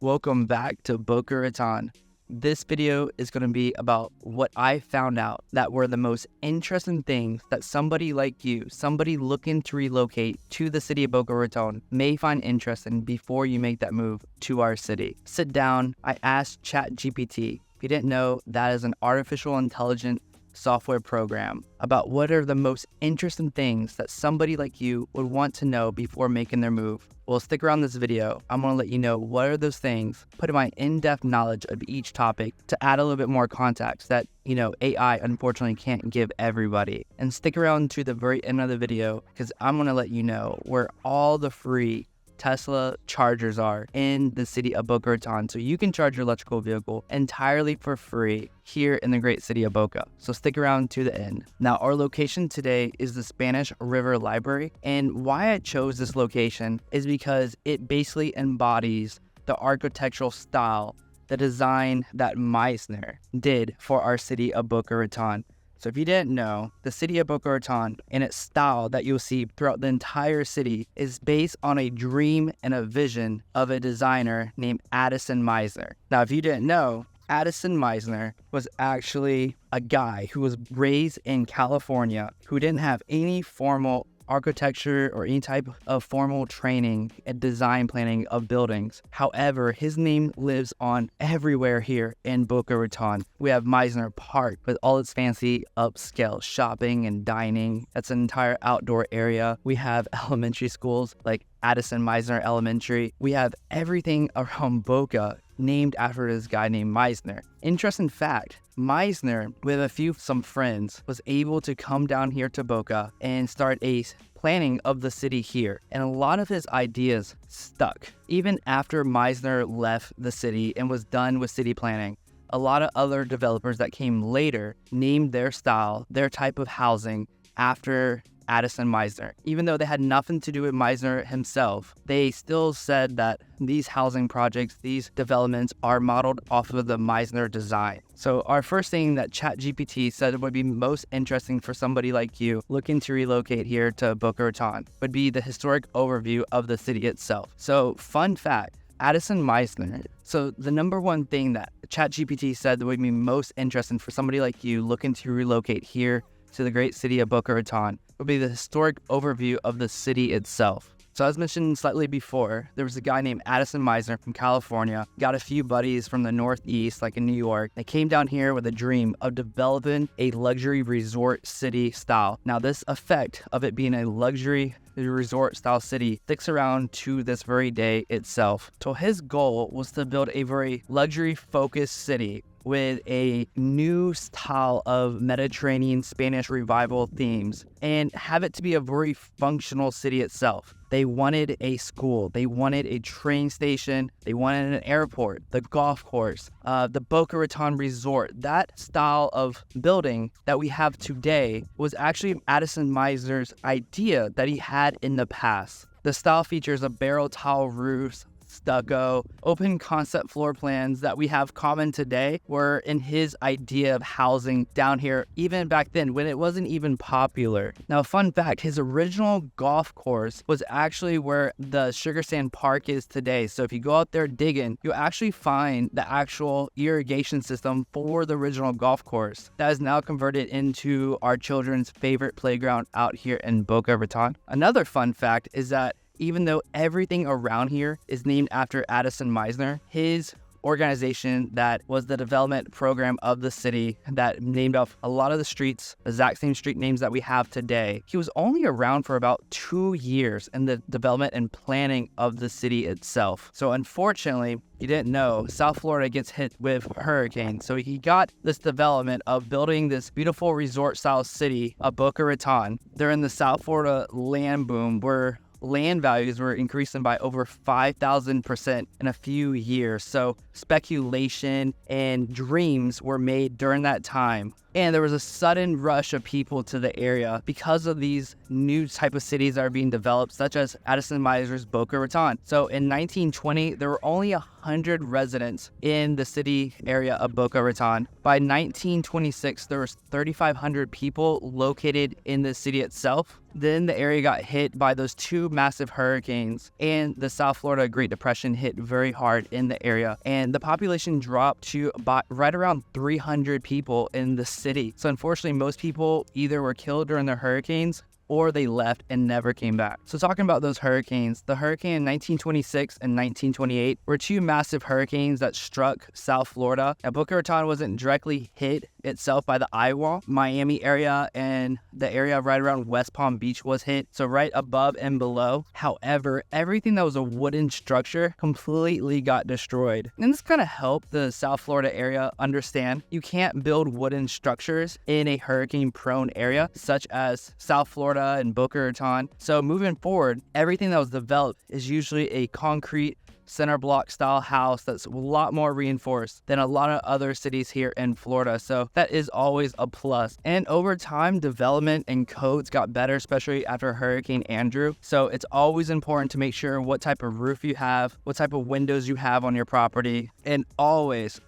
Welcome back to Boca Raton. This video is going to be about what I found out that were the most interesting things that somebody like you, somebody looking to relocate to the city of Boca Raton, may find interesting before you make that move to our city. Sit down. I asked ChatGPT. If you didn't know, that is an artificial intelligence software program about what are the most interesting things that somebody like you would want to know before making their move. Well, stick around this video. I'm going to let you know what are those things, put in my in-depth knowledge of each topic to add a little bit more context that, AI unfortunately can't give everybody. And stick around to the very end of the video because I'm going to let you know where all the free Tesla chargers are in the city of Boca Raton, so you can charge your electrical vehicle entirely for free here in the great city of Boca. So stick around to the end. Now, our location today is the Spanish River Library, and why I chose this location is because it basically embodies the architectural style, the design that Meisner did for our city of Boca Raton. So if you didn't know, the city of Boca Raton and its style that you'll see throughout the entire city is based on a dream and a vision of a designer named Addison Meisner. Now, if you didn't know, Addison Meisner was actually a guy who was raised in California who didn't have any formal architecture or any type of formal training and design planning of buildings. However, his name lives on everywhere here in Boca Raton. We have Meisner Park with all its fancy upscale shopping and dining. That's an entire outdoor area. We have elementary schools like Addison Meisner Elementary. We have everything around Boca named after this guy named Meisner. Interesting fact, Meisner, with some friends, was able to come down here to Boca and start a planning of the city here. And a lot of his ideas stuck. Even after Meisner left the city and was done with city planning, a lot of other developers that came later named their style, their type of housing after Addison Meisner. Even though they had nothing to do with Meisner himself, they still said that these housing projects, these developments are modeled off of the Meisner design. So our first thing that ChatGPT said would be most interesting for somebody like you looking to relocate here to Boca Raton would be the historic overview of the city itself. So fun fact, Addison Meisner. So the number one thing that ChatGPT said that would be most interesting for somebody like you looking to relocate here to the great city of Boca Raton would be the historic overview of the city itself. So as mentioned slightly before, there was a guy named Addison Meisner from California, got a few buddies from the Northeast, like in New York. They came down here with a dream of developing a luxury resort city style. Now this effect of it being a luxury resort style city sticks around to this very day itself. So his goal was to build a very luxury focused city with a new style of Mediterranean Spanish revival themes and have it to be a very functional city itself. They wanted a school, they wanted a train station, they wanted an airport, the golf course, the Boca Raton Resort. That style of building that we have today was actually Addison Meisner's idea that he had in the past. The style features a barrel tile roofs, stucco, open concept floor plans that we have common today were in his idea of housing down here, even back then when it wasn't even popular. Now, fun fact, his original golf course was actually where the Sugar Sand Park is today. So if you go out there digging, you'll actually find the actual irrigation system for the original golf course that is now converted into our children's favorite playground out here in Boca Raton. Another fun fact is that even though everything around here is named after Addison Meisner, his organization that was the development program of the city that named off a lot of the streets, the exact same street names that we have today, he was only around for about 2 years in the development and planning of the city itself. So unfortunately, you didn't know, South Florida gets hit with hurricanes. So he got this development of building this beautiful resort-style city of Boca Raton during the South Florida land boom where land values were increasing by over 5,000% in a few years. So speculation and dreams were made during that time. And there was a sudden rush of people to the area because of these new type of cities that are being developed, such as Addison Miser's Boca Raton. So in 1920, there were only 100 residents in the city area of Boca Raton. By 1926, there was 3,500 people located in the city itself. Then the area got hit by those two massive hurricanes, and the South Florida Great Depression hit very hard in the area, and the population dropped to about right around 300 people in the city. So unfortunately, most people either were killed during the hurricanes or they left and never came back. So talking about those hurricanes, the hurricane in 1926 and 1928 were two massive hurricanes that struck South Florida. Now, Boca Raton wasn't directly hit itself by the eye wall. Miami area and the area right around West Palm Beach was hit, so right above and below. However, everything that was a wooden structure completely got destroyed. And this kind of helped the South Florida area understand you can't build wooden structures in a hurricane-prone area, such as South Florida and Boca Raton. So moving forward, everything that was developed is usually a concrete center block style house that's a lot more reinforced than a lot of other cities here in Florida. So that is always a plus. And over time, development and codes got better, especially after Hurricane Andrew. So it's always important to make sure what type of roof you have, what type of windows you have on your property, and always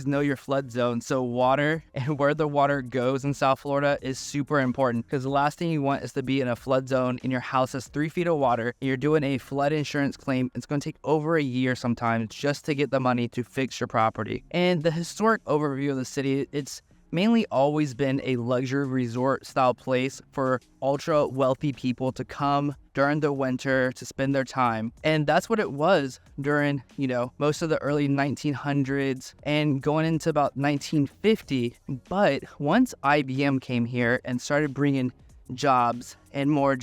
know your flood zone. So water and where the water goes in South Florida is super important, because the last thing you want is to be in a flood zone and your house has 3 feet of water and you're doing a flood insurance claim. It's going to take over a year sometimes just to get the money to fix your property. And the historic overview of the city, it's mainly always been a luxury resort style place for ultra wealthy people to come during the winter to spend their time. And that's what it was during, most of the early 1900s and going into about 1950. But once IBM came here and started bringing jobs and more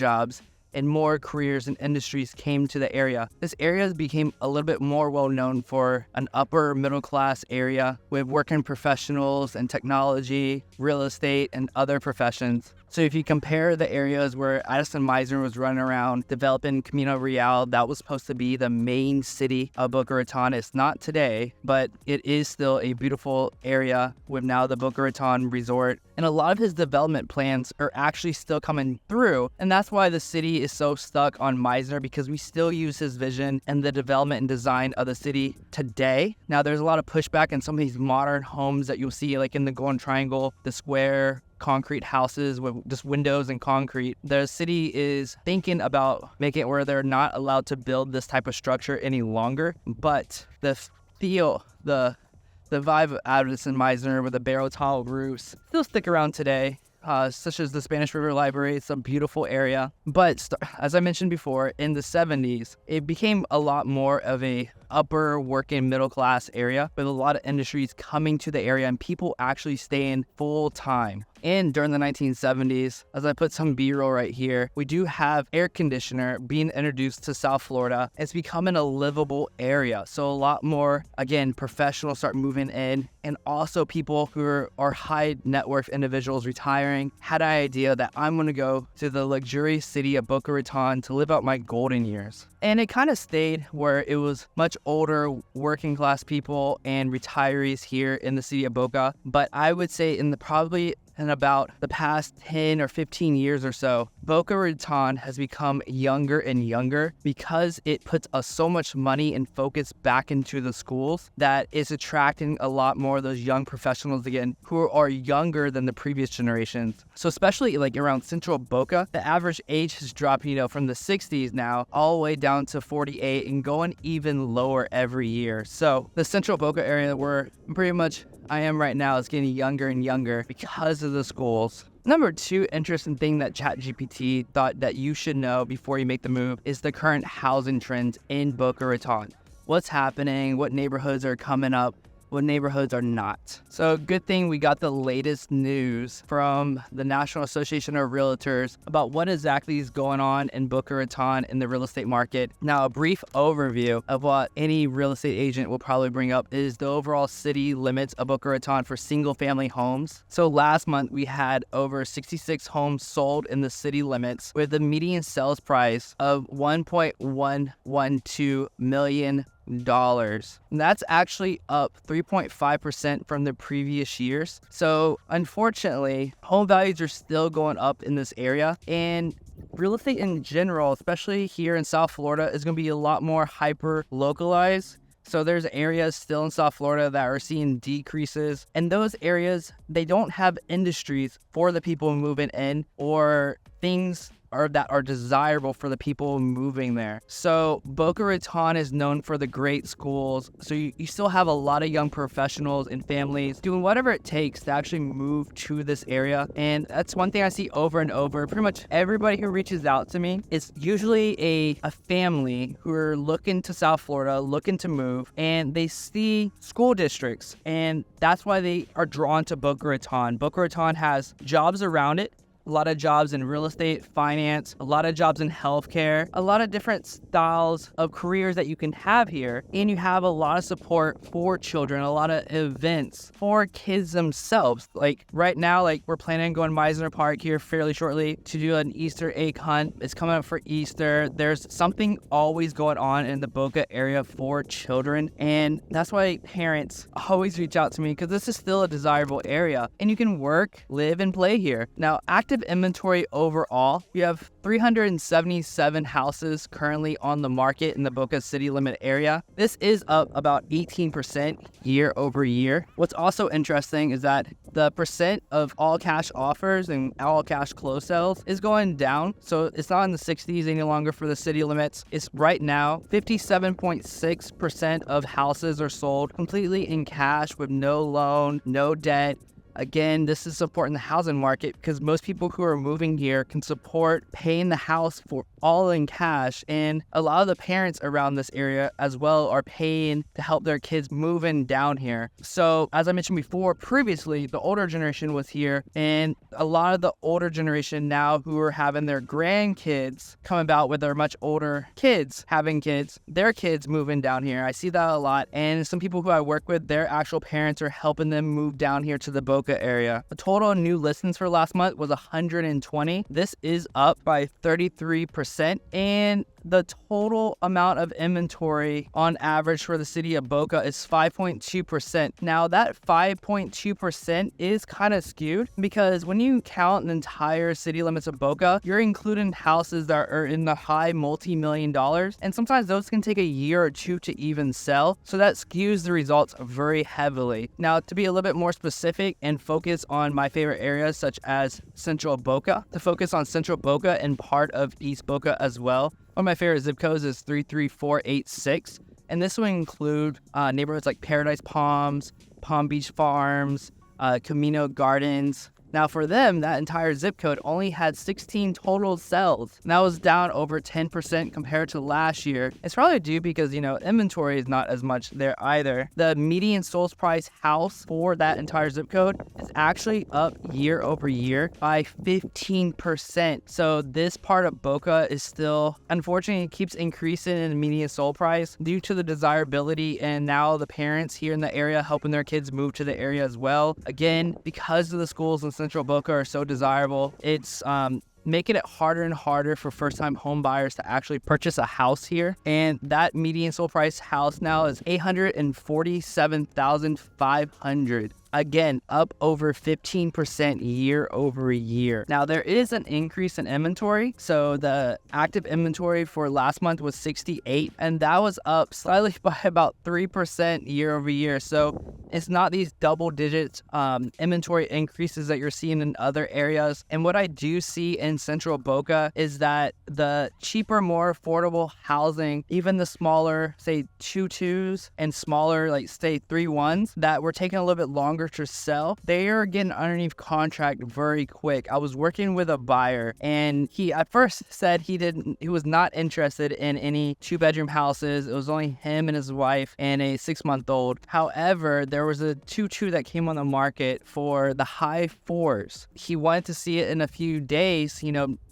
careers and industries came to the area, this area became a little bit more well known for an upper middle class area with working professionals and technology, real estate, and other professions. So if you compare the areas where Addison Miser was running around developing Camino Real, that was supposed to be the main city of Boca Raton. It's not today, but it is still a beautiful area with now the Boca Raton Resort. And a lot of his development plans are actually still coming through. And that's why the city is so stuck on Meisner, because we still use his vision and the development and design of the city today. Now, there's a lot of pushback in some of these modern homes that you'll see, like in the Golden Triangle, the square concrete houses with just windows and concrete. The city is thinking about making it where they're not allowed to build this type of structure any longer, but the vibe of Addison Miser with the barrel tile roofs still stick around today. Such as the Spanish River Library. It's a beautiful area. But as I mentioned before, in the 70s, it became a lot more of a upper working middle class area with a lot of industries coming to the area and people actually staying full time. And during the 1970s, as I put some B-roll right here, we do have air conditioner being introduced to South Florida. It's becoming a livable area. So a lot more, again, professionals start moving in, and also people who are high net worth individuals retiring had an idea that I'm going to go to the luxurious city of Boca Raton to live out my golden years. And it kind of stayed where it was much older working class people and retirees here in the city of Boca. But I would say in about the past 10 or 15 years or so, Boca Raton has become younger and younger because it puts so much money and focus back into the schools that is attracting a lot more of those young professionals again who are younger than the previous generations. So especially like around Central Boca, the average age has dropped, from the 60s now all the way down to 48 and going even lower every year. So the Central Boca area where pretty much I am right now is getting younger and younger because of the schools. Number 2 interesting thing that ChatGPT thought that you should know before you make the move is the current housing trends in Boca Raton. What's happening, what neighborhoods are coming up, what neighborhoods are not. So good thing we got the latest news from the National Association of Realtors about what exactly is going on in Boca Raton in the real estate market. Now, a brief overview of what any real estate agent will probably bring up is the overall city limits of Boca Raton for single family homes. So last month we had over 66 homes sold in the city limits with the median sales price of $1.112 million. And that's actually up 3.5% from the previous years. So unfortunately, home values are still going up in this area, and real estate in general, especially here in South Florida, is going to be a lot more hyper localized. So there's areas still in South Florida that are seeing decreases. And those areas, they don't have industries for the people moving in or things that are desirable for the people moving there. So Boca Raton is known for the great schools. So you still have a lot of young professionals and families doing whatever it takes to actually move to this area. And that's one thing I see over and over. Pretty much everybody who reaches out to me is usually a family who are looking to South Florida, looking to move, and they see school districts. And that's why they are drawn to Boca Raton. Boca Raton has jobs around it. A lot of jobs in real estate, finance, a lot of jobs in healthcare, a lot of different styles of careers that you can have here. And you have a lot of support for children, a lot of events for kids themselves. Like right now, we're planning on going to Meisner Park here fairly shortly to do an Easter egg hunt. It's coming up for Easter. There's something always going on in the Boca area for children. And that's why parents always reach out to me, because this is still a desirable area and you can work, live, and play here. Now, active inventory overall, you have 377 houses currently on the market in the Boca city limit area. This is up about 18% year over year. What's also interesting is that the percent of all cash offers and all cash close sales is going down. So it's not in the 60s any longer for the city limits. It's right now 57.6% of houses are sold completely in cash with no loan, no debt. Again, this is supporting the housing market because most people who are moving here can support paying the house for all in cash. And a lot of the parents around this area as well are paying to help their kids move in down here. So as I mentioned before, previously, the older generation was here, and a lot of the older generation now who are having their grandkids come about with their much older kids having kids, their kids moving down here. I see that a lot. And some people who I work with, their actual parents are helping them move down here to the Boca area. The total new listings for last month was 120. This is up by 33%, and the total amount of inventory on average for the city of Boca is 5.2%. Now that 5.2% is kind of skewed because when you count the entire city limits of Boca, you're including houses that are in the high multi-million dollars, and sometimes those can take a year or two to even sell. So that skews the results very heavily. Now, to be a little bit more specific and focus on my favorite areas such as Central Boca, to focus on Central Boca and part of East Boca as well. One of my favorite zip codes is 33486, and this will include neighborhoods like Paradise Palms, Palm Beach Farms, Camino Gardens. Now for them, that entire zip code only had 16 total sales. And that was down over 10% compared to last year. It's probably due because, inventory is not as much there either. The median sold price house for that entire zip code is actually up year over year by 15%. So this part of Boca is still, unfortunately, keeps increasing in the median sold price due to the desirability and now the parents here in the area helping their kids move to the area as well. Again, because of the schools in Central Boca are so desirable, it's making it harder and harder for first-time home buyers to actually purchase a house here. And that median sold price house now is $847,500. Again, up over 15% year over year. Now, there is an increase in inventory. So the active inventory for last month was 68, and that was up slightly by about 3% year over year. So it's not these double digits inventory increases that you're seeing in other areas. And what I do see in Central Boca is that the cheaper, more affordable housing, even the smaller, say 2.2s and smaller, like say 3.1s that were taking a little bit longer to sell, they are getting underneath contract very quick. I was working with a buyer, and he at first said he was not interested in any 2-bedroom houses. It was only him and his wife and a 6-month-old. However, there was a 2.2 that came on the market for the high 4s. He wanted to see it in a few days,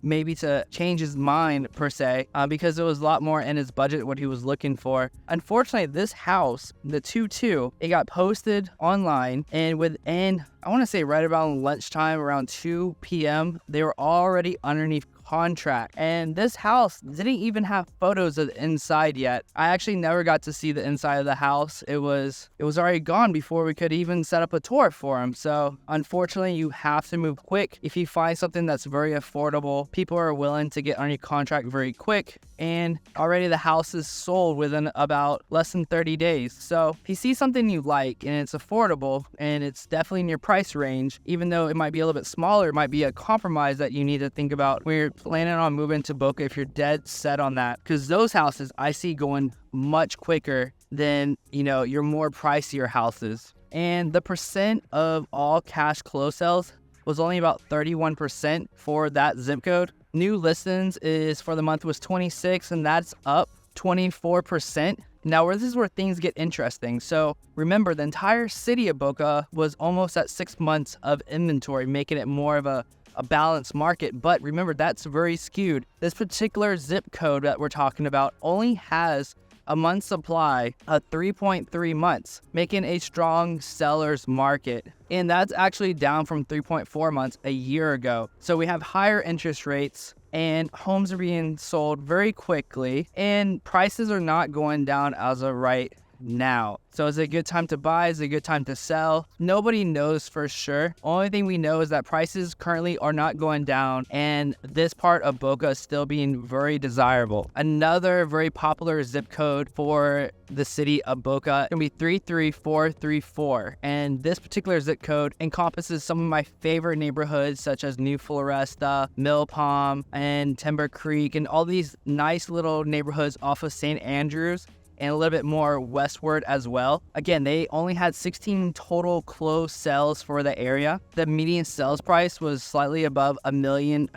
maybe to change his mind per se, because it was a lot more in his budget what he was looking for. Unfortunately, this house, the 2.2, it got posted online, and within, I want to say right about lunchtime, around 2 p.m., they were already underneath contract. And this house didn't even have photos of the inside yet. I actually never got to see the inside of the house. It was already gone before we could even set up a tour for him. So unfortunately, you have to move quick. If you find something that's very affordable, people are willing to get under contract very quick. And already the house is sold within about less than 30 days. So if you see something you like and it's affordable and it's definitely in your price range, even though it might be a little bit smaller, it might be a compromise that you need to think about when you're planning on moving to Boca if you're dead set on that. Because those houses I see going much quicker than, your more pricier houses. And the percent of all cash close sales was only about 31% for that zip code. New listings is for the month was 26, and that's up 24%. Now, this is where things get interesting. So remember, the entire city of Boca was almost at 6 months of inventory, making it more of a balanced market. But remember, that's very skewed. This particular zip code that we're talking about only has a month's supply of 3.3 months, making a strong seller's market. And that's actually down from 3.4 months a year ago. So we have higher interest rates and homes are being sold very quickly and prices are not going down as of right now. So is it a good time to buy? Is it a good time to sell? Nobody knows for sure. Only thing we know is that prices currently are not going down and this part of Boca is still being very desirable. Another very popular zip code for the city of Boca can be 33434. And this particular zip code encompasses some of my favorite neighborhoods such as New Floresta, Mill Palm, and Timber Creek, and all these nice little neighborhoods off of St. Andrews and a little bit more westward as well. Again, they only had 16 total closed sales for the area. The median sales price was slightly above $1 million.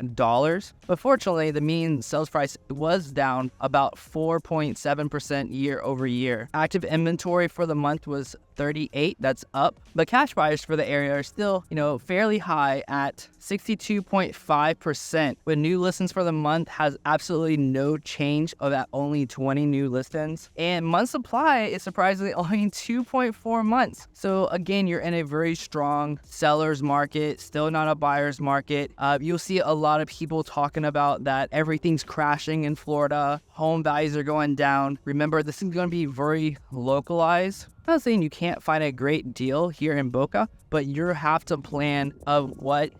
But fortunately, the median sales price was down about 4.7% year over year. Active inventory for the month was 38, that's up. But cash buyers for the area are still, fairly high at 62.5%. With new listings for the month has absolutely no change of at only 20 new listings. And month supply is surprisingly only 2.4 months. So again, you're in a very strong seller's market, still not a buyer's market. You'll see a lot of people talking about that everything's crashing in Florida. Home values are going down. Remember, this is going to be very localized. I'm not saying you can't find a great deal here in Boca, but you have to plan of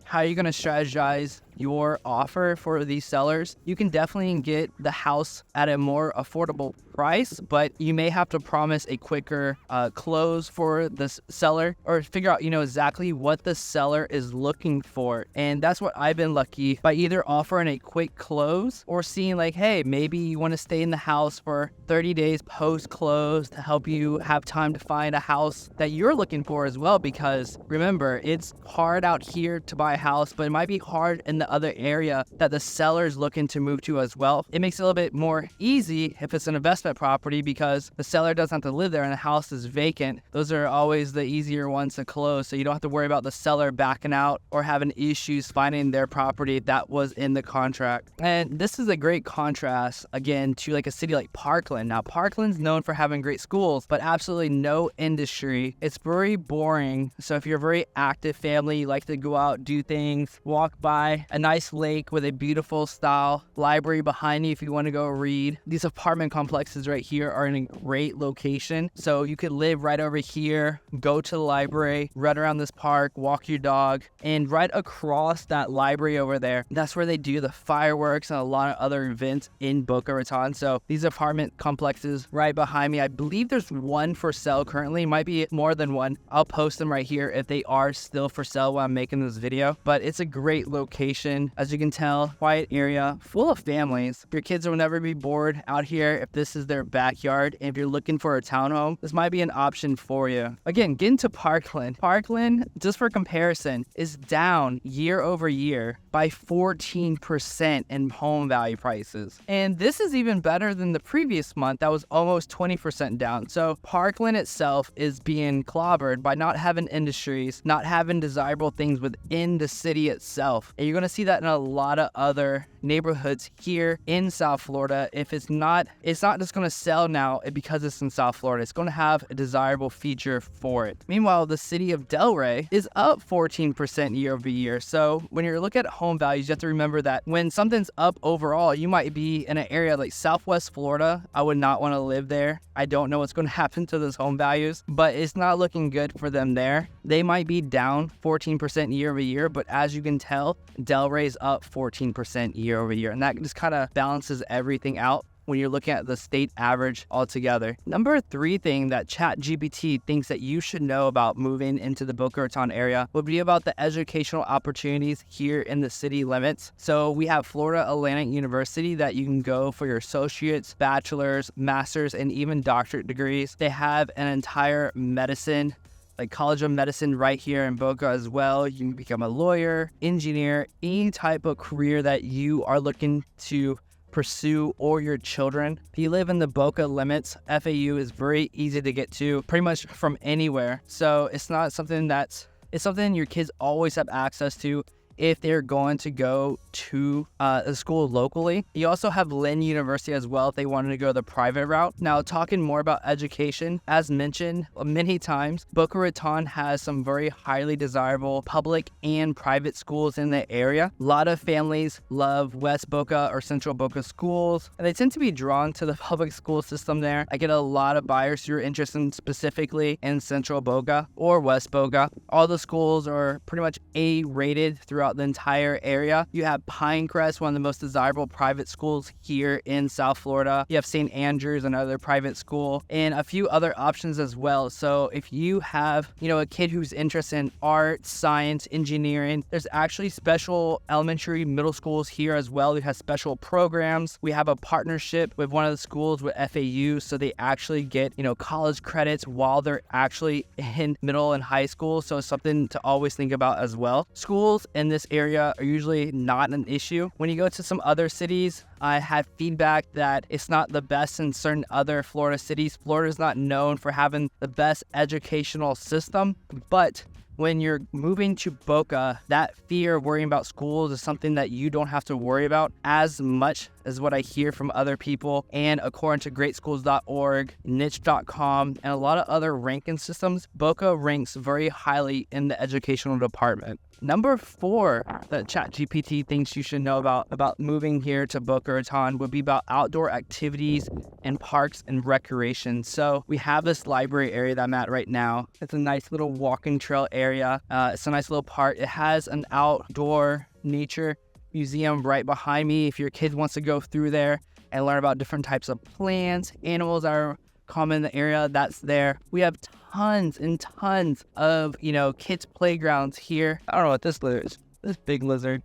how you're going to strategize your offer for these sellers. You can definitely get the house at a more affordable price, but you may have to promise a quicker close for the seller or figure out, exactly what the seller is looking for. And that's what I've been lucky by either offering a quick close or seeing hey, maybe you want to stay in the house for 30 days post-close to help you have time to find a house that you're looking for as well. Because remember, it's hard out here to buy a house, but it might be hard in the other area that the seller's looking to move to as well. It makes it a little bit more easy if it's an investment property because the seller doesn't have to live there and the house is vacant. Those are always the easier ones to close, so you don't have to worry about the seller backing out or having issues finding their property that was in the contract. And this is a great contrast again to a city like Parkland. Now, Parkland's known for having great schools, but absolutely no industry. It's very boring. So if you're a very active family, you like to go out, do things, walk by a nice lake with a beautiful style library behind you if you want to go read. These apartment complexes right here are in a great location. So you could live right over here, go to the library, run around this park, walk your dog, and right across that library over there, that's where they do the fireworks and a lot of other events in Boca Raton. So these apartment complexes right behind me, I believe there's one for sale currently, might be more than one. I'll post them right here if they are still for sale while I'm making this video. But it's a great location. As you can tell, quiet area, full of families. Your kids will never be bored out here if this is their backyard. And if you're looking for a townhome, this might be an option for you. Again, get into Parkland. Parkland, just for comparison, is down year over year by 14% in home value prices. And this is even better than the previous month that was almost 20% down. So Parkland itself is being clobbered by not having industries, not having desirable things within the city itself. And you're going to to see that in a lot of other neighborhoods here in South Florida. If it's not just going to sell now because it's in South Florida. It's going to have a desirable feature for it. Meanwhile, the city of Delray is up 14% year over year. So when you're looking at home values, you have to remember that when something's up overall, you might be in an area like Southwest Florida. I would not want to live there. I don't know what's going to happen to those home values, but it's not looking good for them there. They might be down 14% year over year, but as you can tell, Delray's up 14% year over year. And that just kind of balances everything out when you're looking at the state average altogether. Number 3 thing that ChatGPT thinks that you should know about moving into the Boca Raton area would be about the educational opportunities here in the city limits. So we have Florida Atlantic University that you can go for your associates, bachelor's, master's, and even doctorate degrees. They have an entire medicine, like College of Medicine right here in Boca as well. You can become a lawyer, engineer, any type of career that you are looking to pursue or your children. If you live in the Boca limits, FAU is very easy to get to pretty much from anywhere. So it's not something it's something your kids always have access to if they're going to go to a school locally. You also have Lynn University as well if they wanted to go the private route. Now, talking more about education, as mentioned many times, Boca Raton has some very highly desirable public and private schools in the area. A lot of families love West Boca or Central Boca schools, and they tend to be drawn to the public school system there. I get a lot of buyers who are interested specifically in Central Boca or West Boca. All the schools are pretty much A-rated throughout the entire area. You have Pinecrest, one of the most desirable private schools here in South Florida. You have St. Andrews, another private school, and a few other options as well. So if you have, a kid who's interested in art, science, engineering, there's actually special elementary, middle schools here as well. We have special programs. We have a partnership with one of the schools with FAU, so they actually get, college credits while they're actually in middle and high school. So it's something to always think about as well. Schools in this area are usually not an issue. When you go to some other cities, I had feedback that it's not the best in certain other Florida cities. Florida is not known for having the best educational system, but when you're moving to Boca, that fear of worrying about schools is something that you don't have to worry about as much as what I hear from other people. And according to greatschools.org, niche.com, and a lot of other ranking systems, Boca ranks very highly in the educational department. Number 4 that ChatGPT thinks you should know about moving here to Boca Raton would be about outdoor activities and parks and recreation. So we have this library area that I'm at right now. It's a nice little walking trail area. It's a nice little park. It has an outdoor nature museum right behind me. If your kid wants to go through there and learn about different types of plants, animals that are common in the area, that's there. We have tons and tons of, kids' playgrounds here. I don't know what this lizard is. This big lizard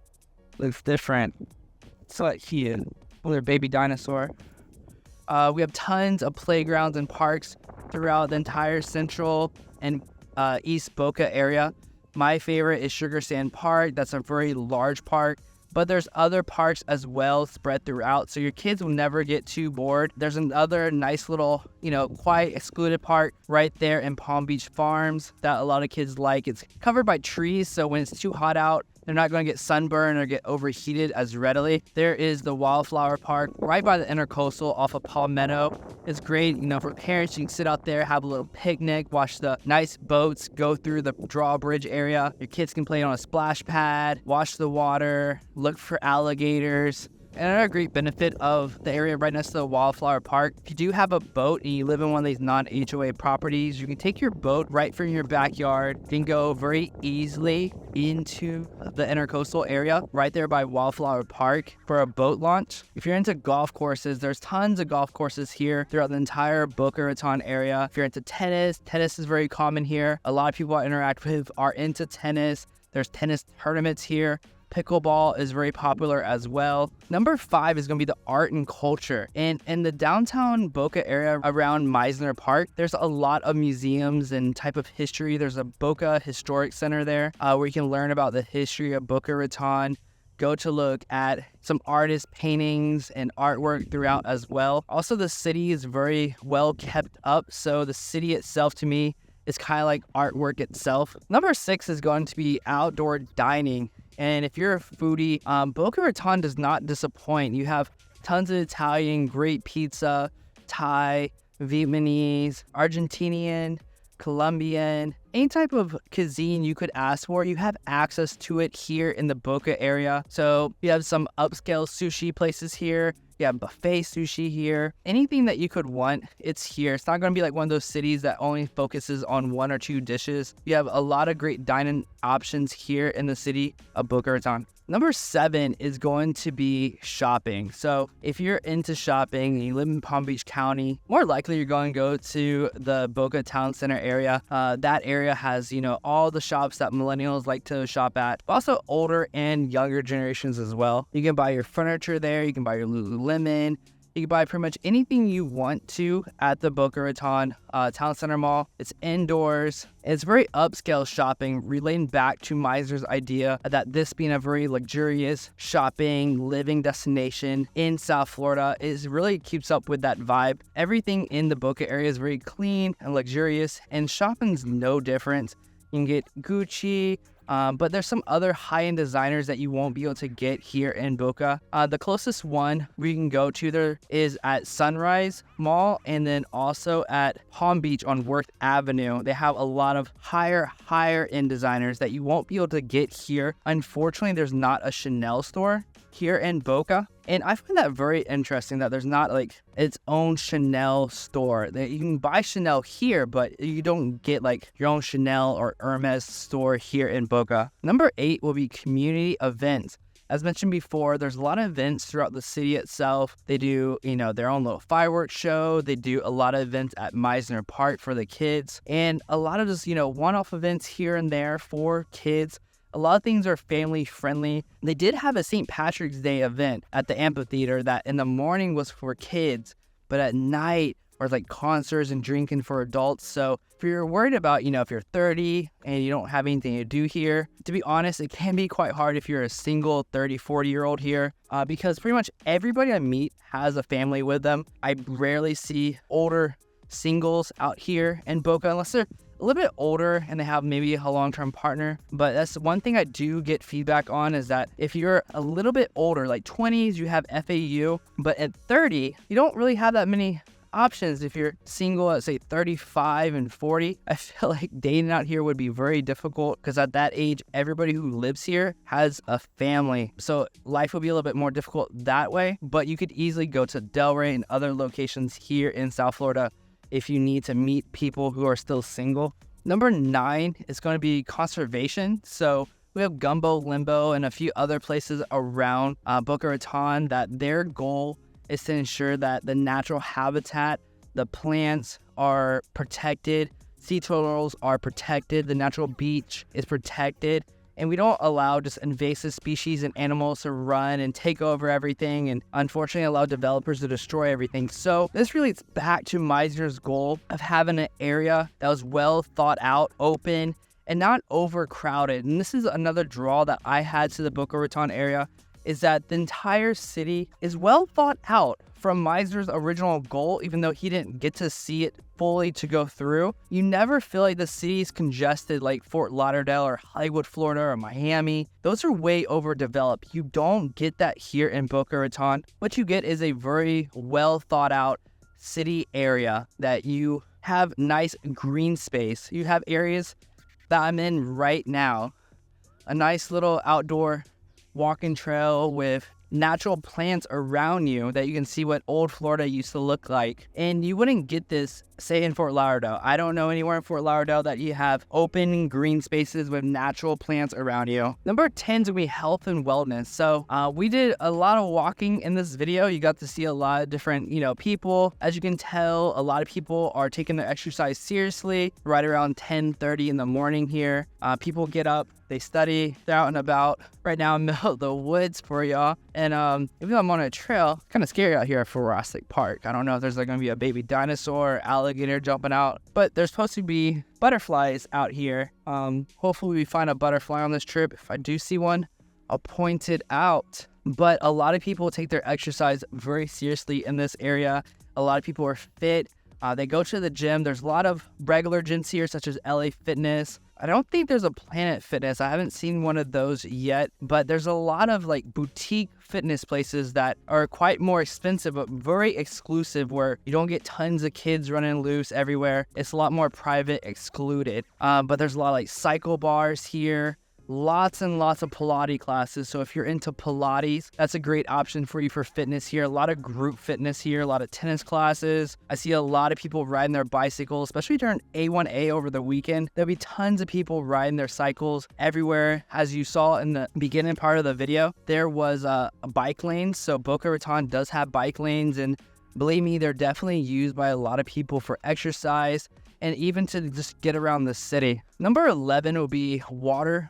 looks different. It's like here. Another baby dinosaur. We have tons of playgrounds and parks throughout the entire central and East Boca area. My favorite is Sugar Sand Park. That's a very large park. But there's other parks as well spread throughout, so your kids will never get too bored. There's another nice little, quiet, excluded park right there in Palm Beach Farms that a lot of kids like. It's covered by trees, so when it's too hot out, they're not going to get sunburned or get overheated as readily. There is the Wildflower Park right by the Intercoastal off of Palmetto. It's great, for parents. You can sit out there, have a little picnic, watch the nice boats go through the drawbridge area. Your kids can play on a splash pad, watch the water, look for alligators. And another great benefit of the area right next to the Wildflower Park, if you do have a boat and you live in one of these non-HOA properties, you can take your boat right from your backyard. You can go very easily into the Intercoastal area right there by Wildflower Park for a boat launch. If you're into golf courses, there's tons of golf courses here throughout the entire Boca Raton area. If you're into tennis is very common here. A lot of people I interact with are into tennis. There's tennis tournaments here. Pickleball is very popular as well. Number 5 is going to be the art and culture. And in the downtown Boca area around Meisner Park, there's a lot of museums and type of history. There's a Boca Historic Center there where you can learn about the history of Boca Raton. Go to look at some artist paintings and artwork throughout as well. Also, the city is very well kept up. So the city itself, to me, is kind of like artwork itself. Number 6 is going to be outdoor dining And if you're a foodie, Boca Raton does not disappoint. You have tons of Italian, great pizza, Thai, Vietnamese, Argentinian, Colombian, any type of cuisine you could ask for, you have access to it here in the Boca area. So you have some upscale sushi places here. You have buffet sushi here. Anything that you could want, it's here. It's not going to be like one of those cities that only focuses on 1 or 2 dishes. You have a lot of great dining options here in the city of Boca Raton. Number 7 is going to be shopping. So if you're into shopping and you live in Palm Beach County, more likely you're going to go to the Boca Town Center area. That area has, all the shops that millennials like to shop at, but also older and younger generations as well. You can buy your furniture there. You can buy your Lululemon. You can buy pretty much anything you want to at the Boca Raton Town Center Mall. It's indoors. It's very upscale shopping, relating back to Meisner's idea that this being a very luxurious shopping, living destination in South Florida really keeps up with that vibe. Everything in the Boca area is very clean and luxurious, and shopping's no different. You can get Gucci, but there's some other high-end designers that you won't be able to get here in Boca. The closest one we can go to there is at Sunrise Mall, and then also at Palm Beach on Worth Avenue. They have a lot of higher-end designers that you won't be able to get here. Unfortunately, there's not a Chanel store here in Boca. And I find that very interesting that there's not like its own Chanel store. You can buy Chanel here, but you don't get like your own Chanel or Hermes store here in Boca. Number 8 will be community events. As mentioned before, there's a lot of events throughout the city itself. They do, their own little fireworks show. They do a lot of events at Meisner Park for the kids, and a lot of just, one-off events here and there for kids. A lot of things are family friendly. They did have a St. Patrick's Day event at the amphitheater that in the morning was for kids, but at night was like concerts and drinking for adults. So if you're worried about, if you're 30 and you don't have anything to do here, to be honest, it can be quite hard if you're a single 30, 40-year-old here, because pretty much everybody I meet has a family with them. I rarely see older singles out here in Boca unless they're a little bit older and they have maybe a long-term partner. But that's one thing I do get feedback on, is that if you're a little bit older, like 20s, you have FAU, but at 30, you don't really have that many options. If you're single at say 35 and 40, I feel like dating out here would be very difficult, because at that age, everybody who lives here has a family. So life will be a little bit more difficult that way, but you could easily go to Delray and other locations here in South Florida if you need to meet people who are still single. Number 9 is going to be conservation. So we have Gumbo, Limbo, and a few other places around Boca Raton that their goal is to ensure that the natural habitat, the plants are protected, sea turtles are protected, the natural beach is protected, and we don't allow just invasive species and animals to run and take over everything, and unfortunately allow developers to destroy everything. So this relates back to Meisner's goal of having an area that was well thought out, open, and not overcrowded. And this is another draw that I had to the Boca Raton area, is that the entire city is well thought out from Meisner's original goal, even though he didn't get to see it fully to go through. You never feel like the city is congested like Fort Lauderdale or Hollywood, Florida, or Miami. Those are way overdeveloped. You don't get that here in Boca Raton. What you get is a very well thought out city area that you have nice green space. You have areas that I'm in right now, a nice little outdoor walking trail with natural plants around you that you can see what old Florida used to look like. And you wouldn't get this, say, in Fort Lauderdale. I don't know anywhere in Fort Lauderdale that you have open green spaces with natural plants around you. Number 10 is going to be health and wellness. So we did a lot of walking in this video. You got to see a lot of different, people. As you can tell, a lot of people are taking their exercise seriously right around 10:30 in the morning here. People get up, they study, they're out and about. Right now, I'm in the middle of the woods for y'all. And even though I'm on a trail, kind of scary out here at Jurassic Park. I don't know if there's going to be a baby dinosaur, alligator jumping out, but there's supposed to be butterflies out here. Hopefully we find a butterfly on this trip. If I do see one, I'll point it out. But a lot of people take their exercise very seriously in this area. A lot of people are fit. They go to the gym. There's a lot of regular gyms here, such as LA Fitness. I don't think there's a Planet Fitness. I haven't seen one of those yet, but there's a lot of like boutique fitness places that are quite more expensive, but very exclusive, where you don't get tons of kids running loose everywhere. It's a lot more private, excluded. But there's a lot of like cycle bars here. Lots and lots of Pilates classes. So if you're into Pilates, that's a great option for you for fitness here. A lot of group fitness here, a lot of tennis classes. I see a lot of people riding their bicycles, especially during A1A over the weekend. There'll be tons of people riding their cycles everywhere. As you saw in the beginning part of the video, there was a bike lane. So Boca Raton does have bike lanes, and believe me, they're definitely used by a lot of people for exercise and even to just get around the city. Number 11 will be Waterfront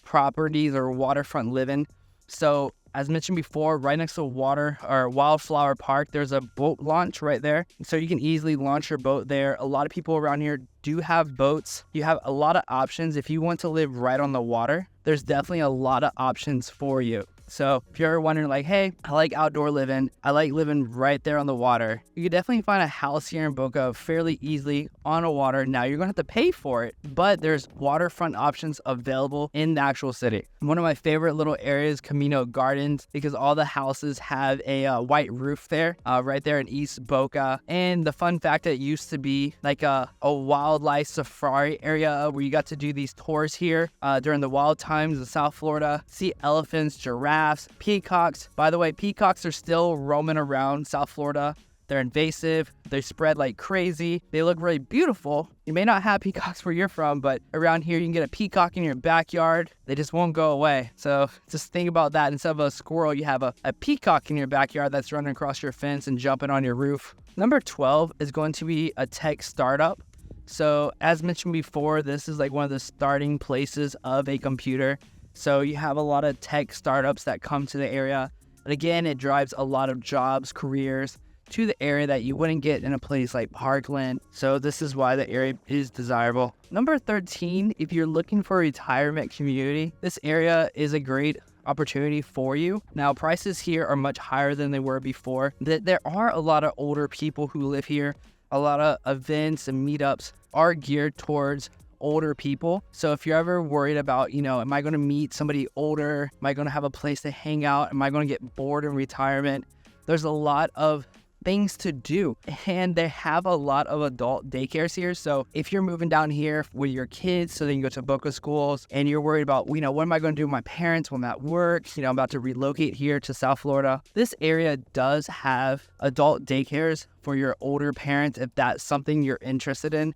properties or waterfront living. So as mentioned before, right next to Wildflower Park, there's a boat launch right there. So you can easily launch your boat there. A lot of people around here do have boats. You have a lot of options. If you want to live right on the water, there's definitely a lot of options for you. So if you're wondering like, hey, I like outdoor living, I like living right there on the water, you could definitely find a house here in Boca fairly easily on a water. Now you're gonna have to pay for it, but there's waterfront options available in the actual city. One of my favorite little areas, Camino Gardens, because all the houses have a white roof there, right there in East Boca. And the fun fact, that it used to be like a wildlife safari area where you got to do these tours here during the wild times of South Florida, see elephants, giraffes, peacocks. By the way, peacocks are still roaming around South Florida. They're invasive. They spread like crazy. They look really beautiful. You may not have peacocks where you're from, but around here you can get a peacock in your backyard. They just won't go away. So just think about that. Instead of a squirrel, you have a peacock in your backyard that's running across your fence and jumping on your roof. Number 12 is going to be a tech startup. So as mentioned before, this is like one of the starting places of a computer. So you have a lot of tech startups that come to the area. And again, it drives a lot of jobs, careers to the area that you wouldn't get in a place like Parkland. So this is why the area is desirable. Number 13, if you're looking for a retirement community, this area is a great opportunity for you. Now, prices here are much higher than they were before. There are a lot of older people who live here. A lot of events and meetups are geared towards older people. So if you're ever worried about, am I going to meet somebody older? Am I going to have a place to hang out? Am I going to get bored in retirement? There's a lot of things to do, and they have a lot of adult daycares here. So if you're moving down here with your kids so they can go to Boca schools, and you're worried about, what am I going to do with my parents when I'm at work? I'm about to relocate here to South Florida. This area does have adult daycares for your older parents if that's something you're interested in.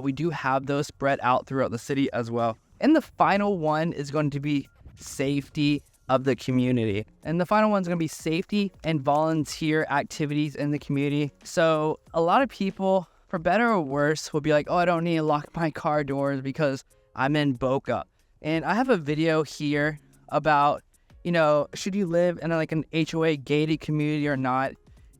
We do have those spread out throughout the city as well. And the final one is going to be safety of the community. And the final one is going to be safety and volunteer activities in the community. So a lot of people, for better or worse, will be like, oh, I don't need to lock my car doors because I'm in Boca. And I have a video here about, should you live in an HOA gated community or not?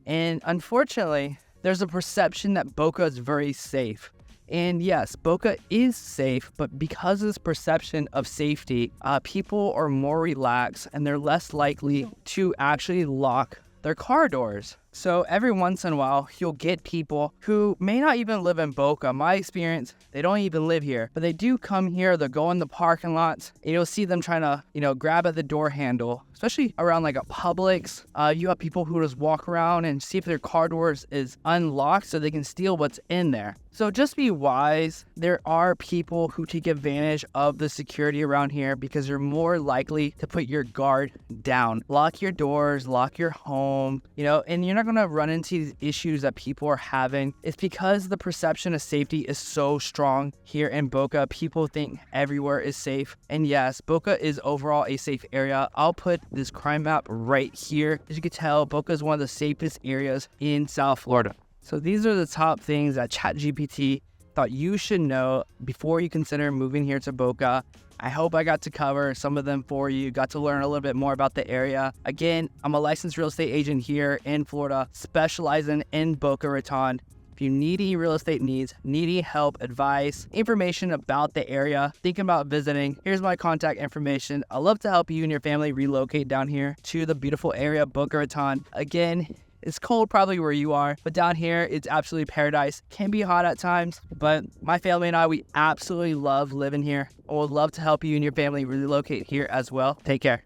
And unfortunately, there's a perception that Boca is very safe. And yes, Boca is safe, but because of this perception of safety, people are more relaxed and they're less likely to actually lock their car doors. So every once in a while, you'll get people who may not even live in Boca. My experience, they don't even live here, but they do come here. They'll go in the parking lots, and you'll see them trying to, grab at the door handle, especially around like a Publix. You have people who just walk around and see if their car doors is unlocked so they can steal what's in there. So just be wise. There are people who take advantage of the security around here because you're more likely to put your guard down. Lock your doors, lock your home, and you're not going to run into these issues that people are having. It's because the perception of safety is so strong here in Boca. People think everywhere is safe. And yes, Boca is overall a safe area. I'll put this crime map right here. As you can tell, Boca is one of the safest areas in South Florida. So these are the top things that ChatGPT thought you should know before you consider moving here to Boca. I hope I got to cover some of them for you, got to learn a little bit more about the area. Again, I'm a licensed real estate agent here in Florida, specializing in Boca Raton. If you need any real estate needs, need any help, advice, information about the area, thinking about visiting, here's my contact information. I'd love to help you and your family relocate down here to the beautiful area of Boca Raton. Again, It's cold probably where you are, but down here, it's absolutely paradise. Can be hot at times, but my family and I, we absolutely love living here. I would love to help you and your family relocate here as well. Take care.